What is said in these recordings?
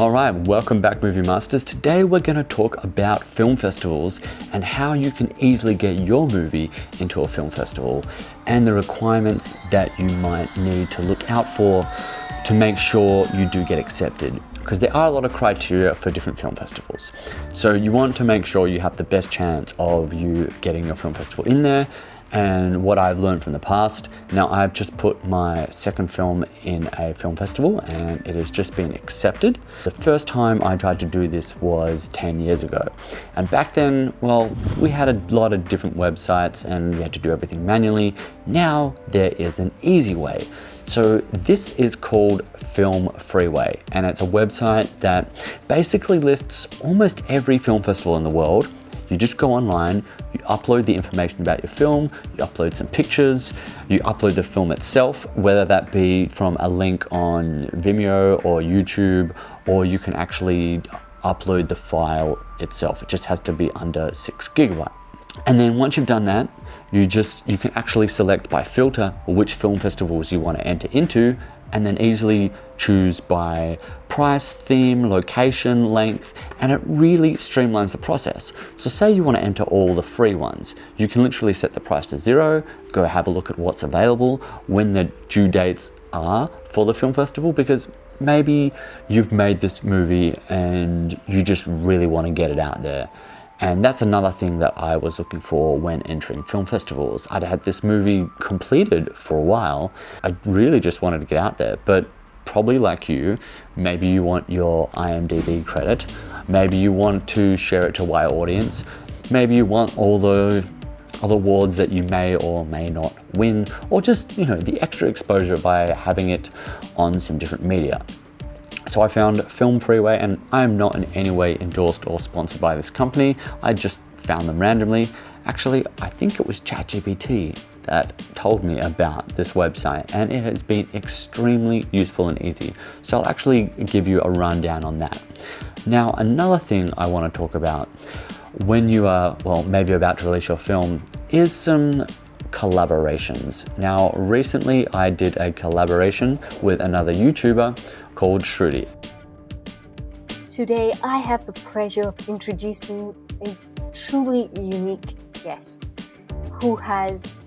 Alright, welcome back Movie Masters. Today we're going to talk about film festivals and how you can easily get your movie into a film festival and the requirements that you might need to look out for to make sure you do get accepted. Because there are a lot of criteria for different film festivals. So you want to make sure you have the best chance of you getting your film festival in there. And what I've learned from the past, now I've just put my second film in a film festival and it has just been accepted. The first time I tried to do this was 10 years ago. And back then, well, we had a lot of different websites and we had to do everything manually. Now there is an easy way. So this is called FilmFreeway, and it's a website that basically lists almost every film festival in the world. You just go online, you upload the information about your film, you upload some pictures, you upload the film itself, whether that be from a link on Vimeo or YouTube, or you can actually upload the file itself. It just has to be under 6 GB. And then once you've done that, you can actually select by filter which film festivals you want to enter into, and then easily choose by price, theme, location, length, and it really streamlines the process. So say you want to enter all the free ones, you can literally set the price to 0, go have a look at what's available, when the due dates are for the film festival, because maybe you've made this movie and you just really want to get it out there. And that's another thing that I was looking for when entering film festivals. I'd had this movie completed for a while. I really just wanted to get out there, but probably like you, maybe you want your IMDb credit, maybe you want to share it to a wider audience, maybe you want all the other awards that you may or may not win, or just, the extra exposure by having it on some different media. So I found FilmFreeway, and I am not in any way endorsed or sponsored by this company. I just found them randomly. Actually, I think it was ChatGPT that told me about this website, and it has been extremely useful and easy. So I'll actually give you a rundown on that. Now, another thing I want to talk about when you are, maybe about to release your film is some collaborations. Now, recently I did a collaboration with another YouTuber called Shruti. Today, I have the pleasure of introducing a truly unique guest who has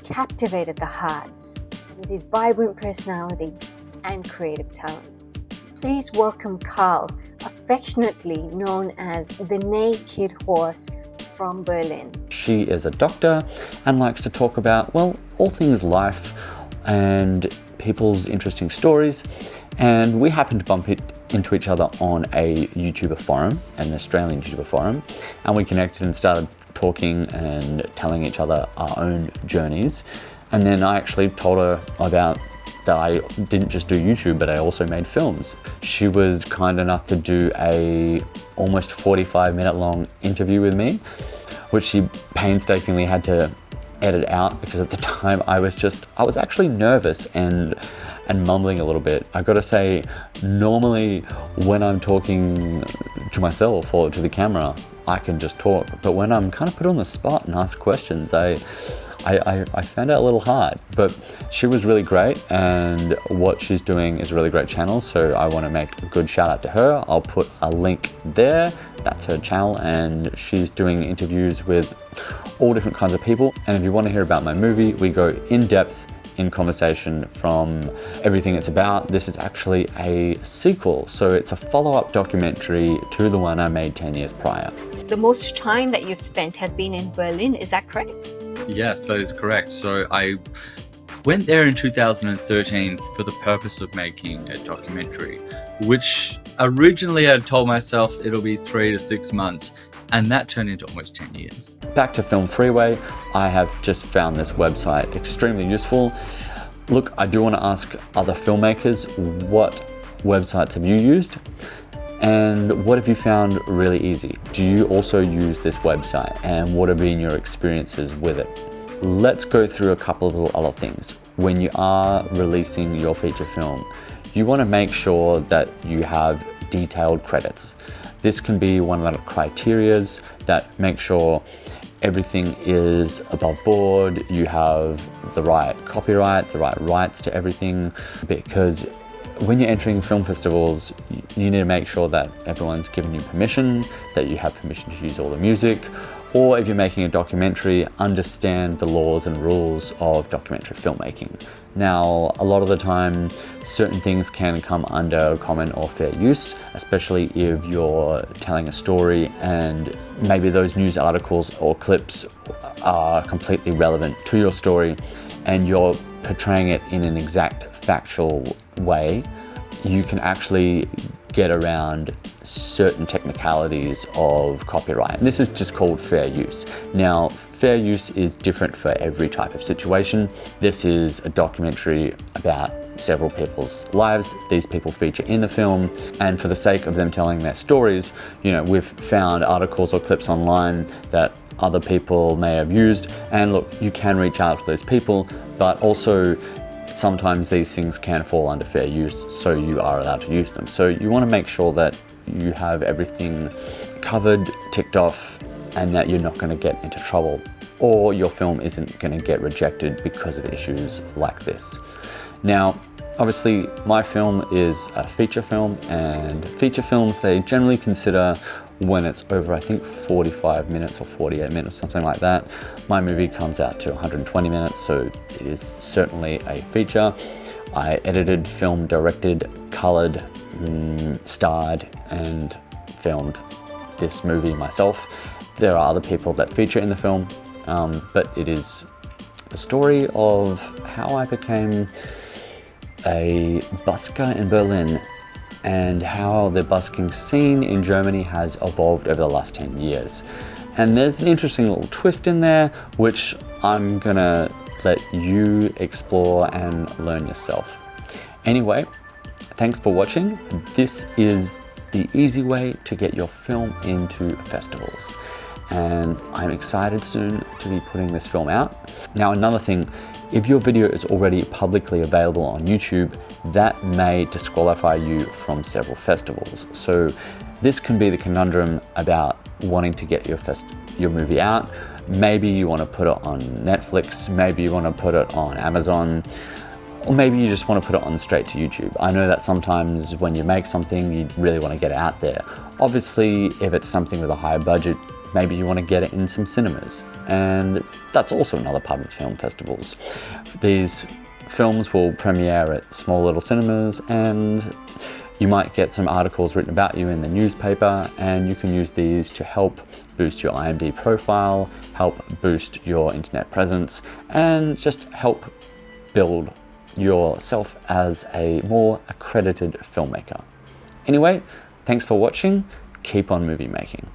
captivated the hearts with his vibrant personality and creative talents. Please welcome Carl, affectionately known as the Naked Horse from Berlin. She is a doctor and likes to talk about, all things life and people's interesting stories. And we happened to bump into each other on a YouTuber forum, an Australian YouTuber forum, and we connected and started talking and telling each other our own journeys. And then I actually told her about that I didn't just do YouTube, but I also made films. She was kind enough to do a almost 45-minute long interview with me, which she painstakingly had to edit out because at the time I was actually nervous and mumbling a little bit. I gotta say, normally when I'm talking to myself or to the camera, I can just talk, but when I'm kind of put on the spot and asked questions, I found it a little hard. But she was really great, and what she's doing is a really great channel, so I want to make a good shout out to her. I'll put a link there. That's her channel, and she's doing interviews with all different kinds of people. And if you want to hear about my movie, we go in depth in conversation from everything it's about. This is actually a sequel, so it's a follow-up documentary to the one I made 10 years prior. The most time that you've spent has been in Berlin, is that correct? Yes, that is correct. So I went there in 2013 for the purpose of making a documentary, which originally I told myself it'll be 3 to 6 months, and that turned into almost 10 years. Back to FilmFreeway, I have just found this website extremely useful. Look, I do want to ask other filmmakers, what websites have you used? And what have you found really easy? Do you also use this website? And what have been your experiences with it? Let's go through a couple of little other things. When you are releasing your feature film, you want to make sure that you have detailed credits. This can be one of the criterias that make sure everything is above board, you have the right copyright, the right rights to everything, because when you're entering film festivals, you need to make sure that everyone's given you permission, that you have permission to use all the music, or if you're making a documentary, understand the laws and rules of documentary filmmaking. Now, a lot of the time, certain things can come under common or fair use, especially if you're telling a story and maybe those news articles or clips are completely relevant to your story and you're portraying it in an exact factual way. You can actually get around certain technicalities of copyright. And this is just called fair use. Now, fair use is different for every type of situation. This is a documentary about several people's lives. These people feature in the film, and for the sake of them telling their stories, we've found articles or clips online that other people may have used. And look, you can reach out to those people, but also sometimes these things can fall under fair use, so you are allowed to use them. So you want to make sure that you have everything covered, ticked off, and that you're not going to get into trouble, or your film isn't going to get rejected because of issues like this. Now, obviously, my film is a feature film, and feature films, they generally consider when it's over, I think, 45 minutes or 48 minutes, something like that. My movie comes out to 120 minutes, so it is certainly a feature. I edited, filmed, directed, colored, starred, and filmed this movie myself. There are other people that feature in the film, but it is the story of how I became a busker in Berlin and how the busking scene in Germany has evolved over the last 10 years. And there's an interesting little twist in there, which I'm gonna let you explore and learn yourself. Anyway, thanks for watching. This is the easy way to get your film into festivals. And I'm excited soon to be putting this film out. Now, another thing, if your video is already publicly available on YouTube, that may disqualify you from several festivals. So this can be the conundrum about wanting to get your movie out. Maybe you want to put it on Netflix, maybe you want to put it on Amazon, or maybe you just want to put it on straight to YouTube. I know that sometimes when you make something, you really want to get it out there. Obviously, if it's something with a higher budget, maybe you want to get it in some cinemas. And that's also another part of film festivals. These films will premiere at small little cinemas, and you might get some articles written about you in the newspaper, and you can use these to help boost your IMDb profile, help boost your internet presence, and just help build yourself as a more accredited filmmaker. Anyway, thanks for watching. Keep on movie making.